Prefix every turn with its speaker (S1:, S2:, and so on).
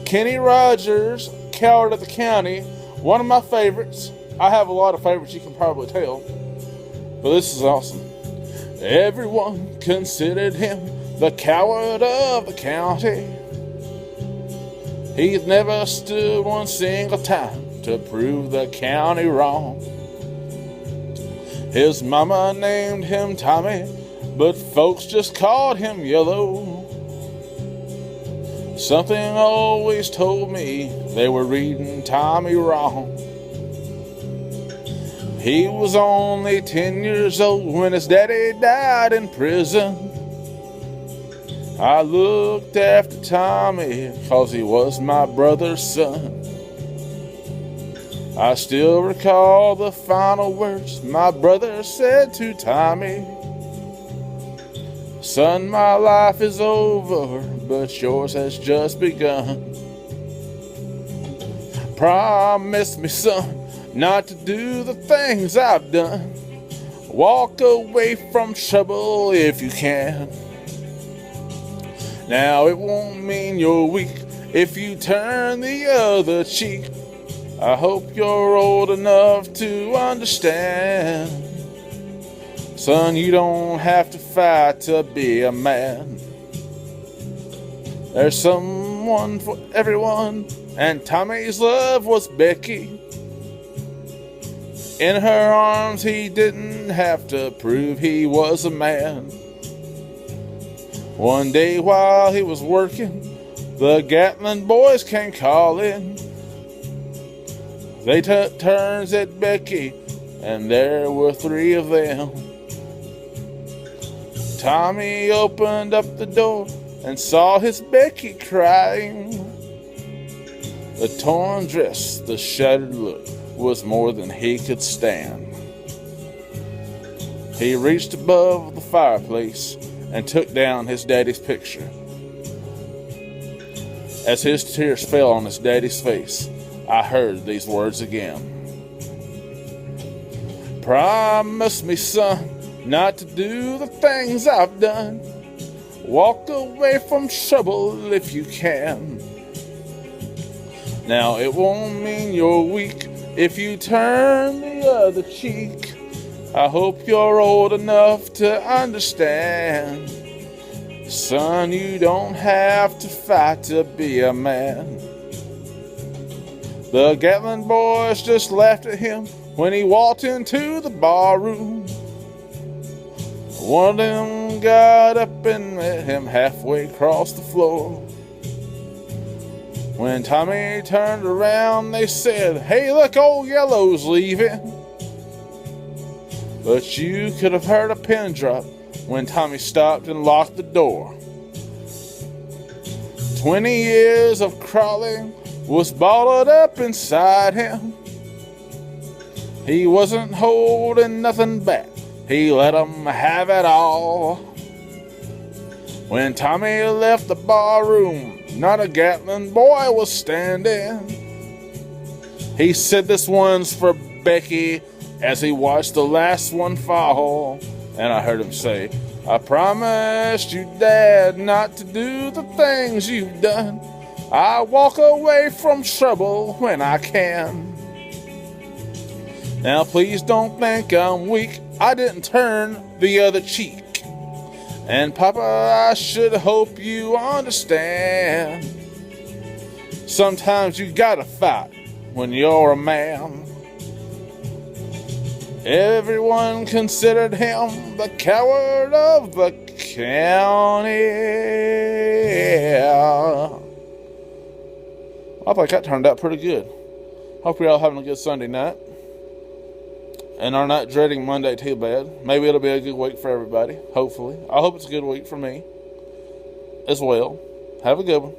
S1: Kenny Rogers, Coward of the County, one of my favorites. I have a lot of favorites, you can probably tell. But this is awesome. Everyone considered him the coward of the county. He's never stood one single time to prove the county wrong. His mama named him Tommy, but folks just called him Yellow. Something always told me they were reading Tommy wrong. He was only 10 years old when his daddy died in prison. I looked after Tommy 'cause he was my brother's son. I still recall the final words my brother said to Tommy. Son, my life is over, but yours has just begun. Promise me, son, not to do the things I've done. Walk away from trouble if you can. Now it won't mean you're weak if you turn the other cheek. I hope you're old enough to understand. Son, you don't have to fight to be a man. There's someone for everyone, and Tommy's love was Becky. In her arms he didn't have to prove he was a man. One day while he was working, the Gatlin boys came calling. They took turns at Becky, and there were 3 of them. Tommy opened up the door and saw his Becky crying. The torn dress, the shattered look was more than he could stand. He reached above the fireplace and took down his daddy's picture. As his tears fell on his daddy's face, I heard these words again. Promise me, son, not to do the things I've done. Walk away from trouble if you can. Now it won't mean you're weak if you turn the other cheek. I hope you're old enough to understand. Son, you don't have to fight to be a man. The Gatlin boys just laughed at him when he walked into the barroom. One of them got up and met him halfway across the floor. When Tommy turned around, they said, "Hey, look, old Yellow's leaving." But you could have heard a pin drop when Tommy stopped and locked the door. 20 years of crawling was bottled up inside him. He wasn't holding nothing back. He let 'em have it all. When Tommy left the barroom, not a Gatlin boy was standing. He said, "This one's for Becky," as he watched the last one fall. And I heard him say, "I promised you, Dad, not to do the things you've done. I walk away from trouble when I can. Now please don't think I'm weak. I didn't turn the other cheek. And Papa, I should hope you understand. Sometimes you gotta fight when you're a man." Everyone considered him the coward of the county. I think that turned out pretty good. Hope you're all having a good Sunday night and are not dreading Monday too bad. Maybe it'll be a good week for everybody. Hopefully. I hope it's a good week for me as well. Have a good one.